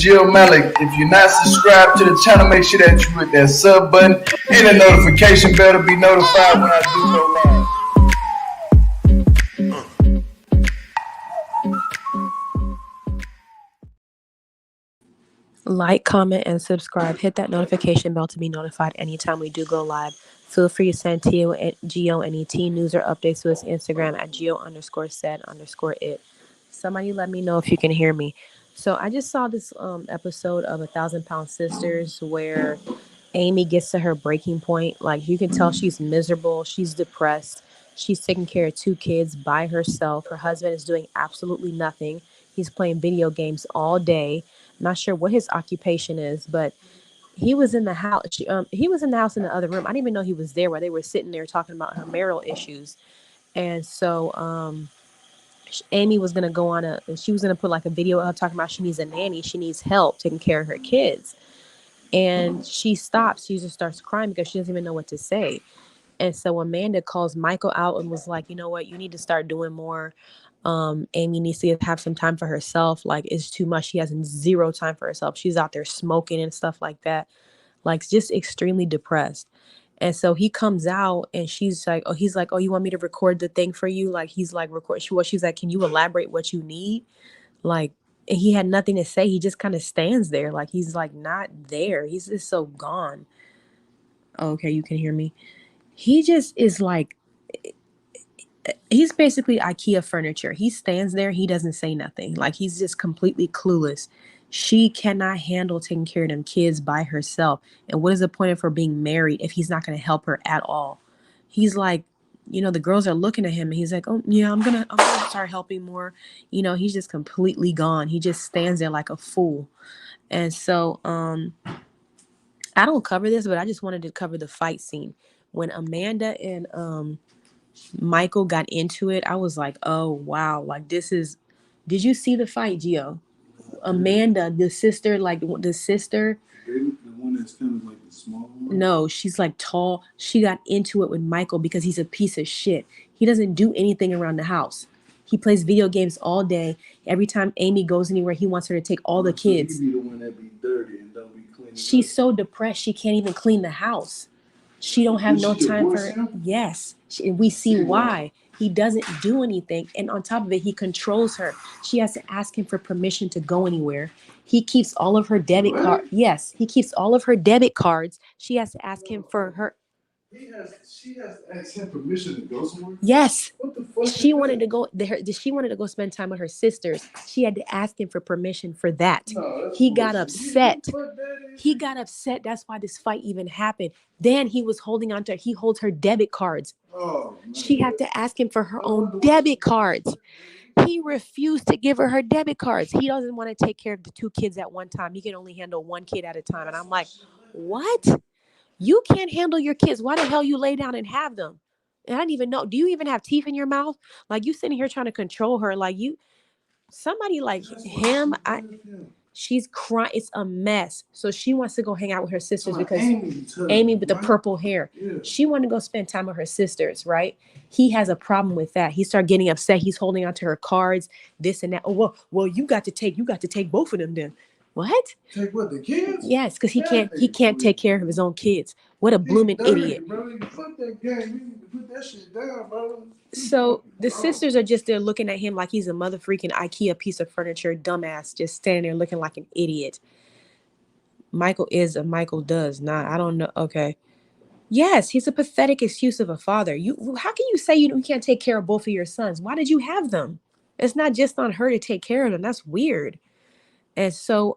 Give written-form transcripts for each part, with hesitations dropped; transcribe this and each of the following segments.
Jill Malik. If you're not subscribed to the channel, make sure that you hit that sub button and the notification bell to be notified when I do go live. Like, comment, and subscribe. Hit that notification bell to be notified anytime we do go live. Feel free to send GONET news or updates to his Instagram at geo_said_it. Somebody let me know if you can hear me. So I just saw this episode of 1,000 Pound Sisters where Amy gets to her breaking point. Like, you can tell she's miserable. She's depressed. She's taking care of 2 kids by herself. Her husband is doing absolutely nothing. He's playing video games all day. Not sure what his occupation is, but he was in the house. He was in the house in the other room. I didn't even know he was there while they were sitting there talking about her marital issues. And so Amy was gonna go on she was gonna put like a video up talking about she needs a nanny. She needs help taking care of her kids. And she stops. She just starts crying because she doesn't even know what to say. And so Amanda calls Michael out and was like, you know what, you need to start doing more. Amy needs to have some time for herself. Like, it's too much. She has 0 time for herself. She's out there smoking and stuff like that. Like, just extremely depressed. And so he comes out and he's like, oh, you want me to record the thing for you? Like, he's like, she's like, can you elaborate what you need? Like, and he had nothing to say. He just kind of stands there. Like, he's like not there. He's just so gone. Oh, okay, you can hear me. He just is like, he's basically IKEA furniture. He stands there. He doesn't say nothing. Like, he's just completely clueless. She cannot handle taking care of them kids by herself. And what is the point of her being married if he's not going to help her at all? He's like, the girls are looking at him and he's like, oh yeah, I'm gonna start helping more. He's just completely gone. He just stands there like a fool. And so I don't cover this, but I just wanted to cover the fight scene when Amanda and Michael got into it. I was like, oh wow, like did you see the fight, Gio? Amanda, the sister, the one that's kind of like the small one? No, she's like tall. She got into it with Michael because he's a piece of shit. He doesn't do anything around the house. He plays video games all day. Every time Amy goes anywhere, he wants her to take all the kids. So he be the one that be dirty and don't be clean. She's so depressed she can't even clean the house. She don't have no time for it. Yes. We see why. He doesn't do anything. And on top of it, he controls her. She has to ask him for permission to go anywhere. He keeps all of her debit cards. Yes, he keeps all of her debit cards. She has to ask him for her. She has to ask him permission to go somewhere? Yes. What the fuck? She wanted to go there. She wanted to go spend time with her sisters. She had to ask him for permission for that. No, he got upset. He got upset. That's why this fight even happened. Then he was holding on to her. He holds her debit cards. Oh, she had to ask him for her own debit cards. He refused to give her debit cards. He doesn't want to take care of the 2 kids at one time. He can only handle 1 kid at a time. And I'm like, what? You can't handle your kids. Why the hell you lay down and have them? And I didn't even know. Do you even have teeth in your mouth? Like, you sitting here trying to control her. Like, somebody like him, she's crying. It's a mess. So she wants to go hang out with her sisters because Amy with the purple hair. Yeah. She wanted to go spend time with her sisters, right? He has a problem with that. He started getting upset. He's holding on to her cards, this and that. Oh, well, you got to take both of them then. What? Take what, the kids? Yes, because he can't take care of his own kids. What a blooming idiot. Bro. You put that game. You need to put that shit down, bro. So the sisters are just there looking at him like he's a mother freaking IKEA piece of furniture, dumbass, just standing there looking like an idiot. Michael does not. I don't know. Okay. Yes, he's a pathetic excuse of a father. How can you say you can't take care of both of your sons? Why did you have them? It's not just on her to take care of them. That's weird. And so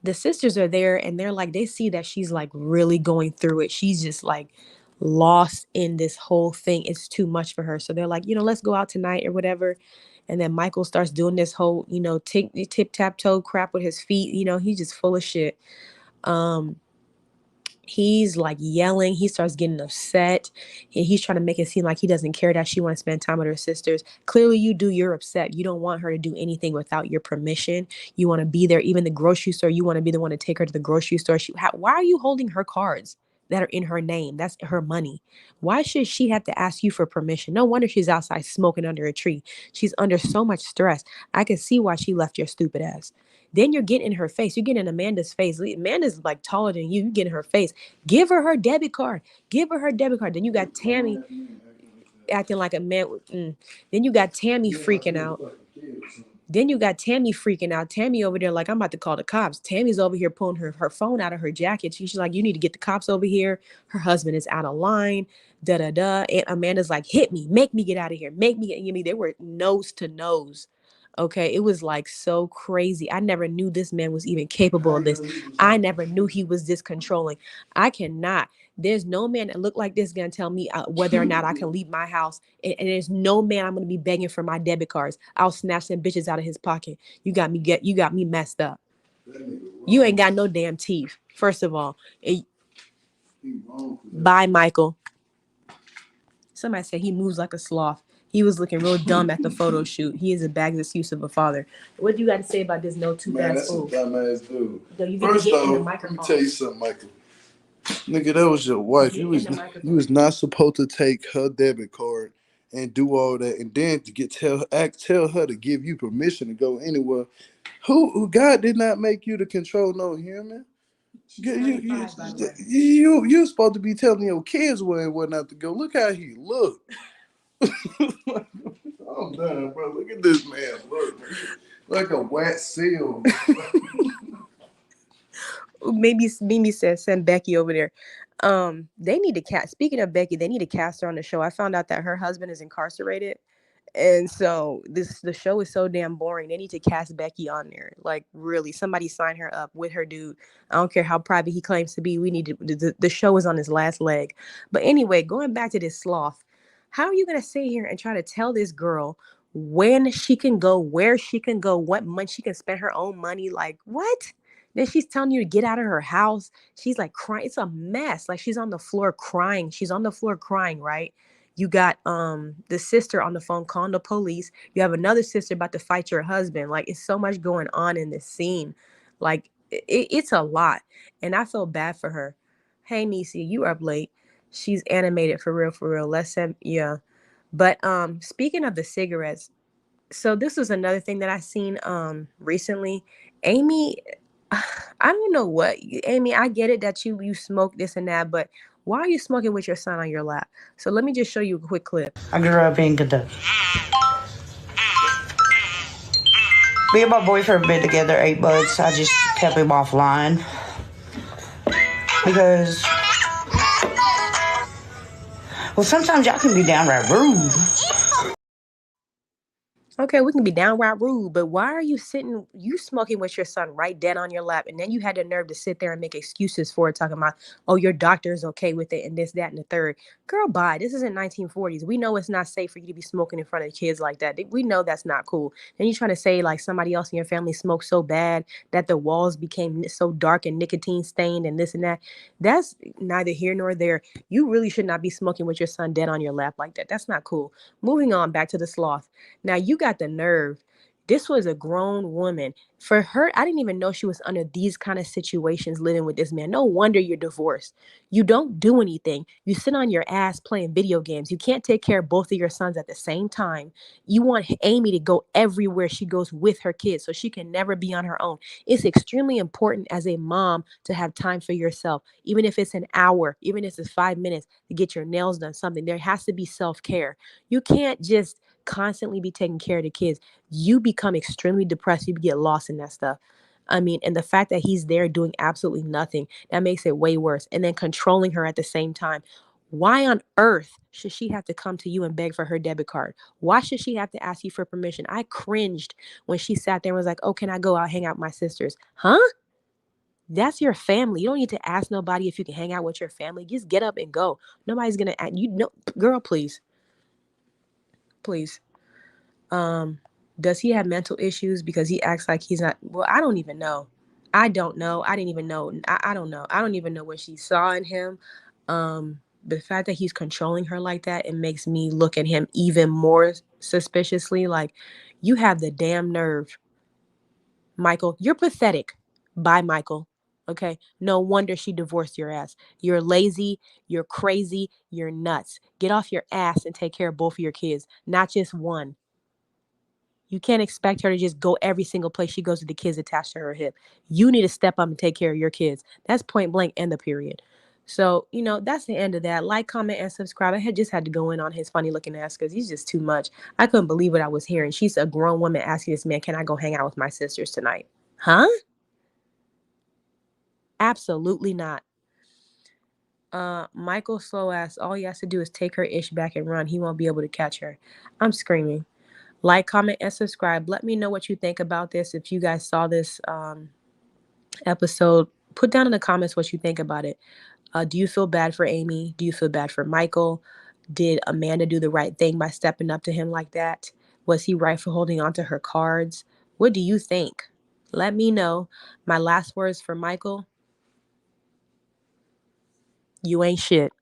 the sisters are there and they're like, they see that she's like really going through it. She's just like lost in this whole thing. It's too much for her. So they're like, let's go out tonight or whatever. And then Michael starts doing this whole, tip-tap-toe crap with his feet. He's just full of shit. He's like yelling. He starts getting upset. And he's trying to make it seem like he doesn't care that she wants to spend time with her sisters. Clearly you do. You're upset. You don't want her to do anything without your permission. You want to be there. Even the grocery store, you want to be the one to take her to the grocery store. Why are you holding her cards? that are in her name. That's her money. Why should she have to ask you for permission? No wonder she's outside smoking under a tree. She's under so much stress. I can see why she left your stupid ass. Then you're getting in her face. You're getting in Amanda's face. Amanda's like taller than you. You get in her face. Give her her debit card. Give her her debit card. Then you got Tammy acting like a man. Then you got Tammy freaking out. Then you got Tammy freaking out. Tammy over there like, I'm about to call the cops. Tammy's over here pulling her phone out of her jacket. She's like, you need to get the cops over here. Her husband is out of line. Da da da. And Amanda's like, hit me. Make me get out of here. Make me. I mean, they were nose to nose. Okay. It was like so crazy. I never knew this man was even capable of this. I never knew he was this controlling. I cannot. There's no man that look like this gonna tell me whether or not I can leave my house. And there's no man I'm gonna be begging for my debit cards. I'll snatch them bitches out of his pocket. You got me messed up. You ain't got no damn teeth. First of all, bye, Michael. Somebody said he moves like a sloth. He was looking real dumb at the photo shoot. He is a bag excuse of a father. What do you got to say about this no tooth ass fool? That's a dumbass dude. You First off, let me tell you something, Michael. Nigga, that was your wife. You was not supposed to take her debit card and do all that, and then to tell her to give you permission to go anywhere. Who God did not make you to control no human. You supposed to be telling your kids where and what not to go. Look how he look. I'm done, bro. Look at this man. Look, like a wet seal. Maybe Mimi said send Becky over there. They need to cast. Speaking of Becky, they need to cast her on the show. I found out that her husband is incarcerated, and so the show is so damn boring. They need to cast Becky on there. Like really, somebody sign her up with her dude. I don't care how private he claims to be. We need to. The show is on his last leg. But anyway, going back to this sloth, how are you gonna sit here and try to tell this girl when she can go, where she can go, what month she can spend her own money? Like what? Then she's telling you to get out of her house. She's like crying. It's a mess. Like she's on the floor crying. She's on the floor crying, right? You got the sister on the phone calling the police. You have another sister about to fight your husband. Like it's so much going on in this scene. Like it's a lot. And I feel bad for her. Hey Nisi, you up late. She's animated for real, for real. Let's send yeah. But speaking of the cigarettes, so this was another thing that I seen recently. Amy, I don't know what, Amy, I get it that you smoke this and that, but why are you smoking with your son on your lap? So let me just show you a quick clip. I grew up in Kentucky. Me and my boyfriend been together 8 months. I just kept him offline because, well, sometimes y'all can be downright rude. Okay, we can be downright rude, but why are you smoking with your son right dead on your lap, and then you had the nerve to sit there and make excuses for it, talking about, oh, your doctor is okay with it, and this, that, and the third. Girl, bye. This isn't 1940s. We know it's not safe for you to be smoking in front of kids like that. We know that's not cool. And you're trying to say like somebody else in your family smoked so bad that the walls became so dark and nicotine stained and this and that. That's neither here nor there. You really should not be smoking with your son dead on your lap like that. That's not cool. Moving on back to the sloth. Now you got the nerve. This was a grown woman. For her, I didn't even know she was under these kind of situations living with this man. No wonder you're divorced. You don't do anything. You sit on your ass playing video games. You can't take care of both of your sons at the same time. You want Amy to go everywhere she goes with her kids so she can never be on her own. It's extremely important as a mom to have time for yourself, even if it's an hour, even if it's 5 minutes to get your nails done, something. There has to be self-care. You can't just constantly be taking care of the kids. You become extremely depressed. You get lost in that stuff. I mean, and the fact that he's there doing absolutely nothing, that makes it way worse. And then controlling her at the same time. Why on earth should she have to come to you and beg for her debit card? Why should she have to ask you for permission? I cringed when she sat there and was like, oh, can I go out hang out with my sisters? Huh? That's your family. You don't need to ask nobody if you can hang out with your family. Just get up and go. Nobody's going to ask you. No, girl, please. Please. Does he have mental issues because he acts like he's not? Well, I don't even know. I don't know. I didn't even know. I don't know. I don't even know what she saw in him. The fact that he's controlling her like that, it makes me look at him even more suspiciously. Like, you have the damn nerve. Michael, you're pathetic. Bye, Michael. Okay. No wonder she divorced your ass. You're lazy. You're crazy. You're nuts. Get off your ass and take care of both of your kids, not just one. You can't expect her to just go every single place she goes with the kids attached to her hip. You need to step up and take care of your kids. That's point blank and the period. So, that's the end of that. Like, comment, and subscribe. I had just had to go in on his funny looking ass because he's just too much. I couldn't believe what I was hearing. She's a grown woman asking this man, can I go hang out with my sisters tonight? Huh? Absolutely not. Michael slow ass, all he has to do is take her ish back and run. He won't be able to catch her. I'm screaming. Like, comment, and subscribe. Let me know what you think about this. If you guys saw this episode, put down in the comments what you think about it. Do you feel bad for Amy? Do you feel bad for Michael? Did Amanda do the right thing by stepping up to him like that? Was he right for holding on to her cards? What do you think? Let me know. My last words for Michael: you ain't shit.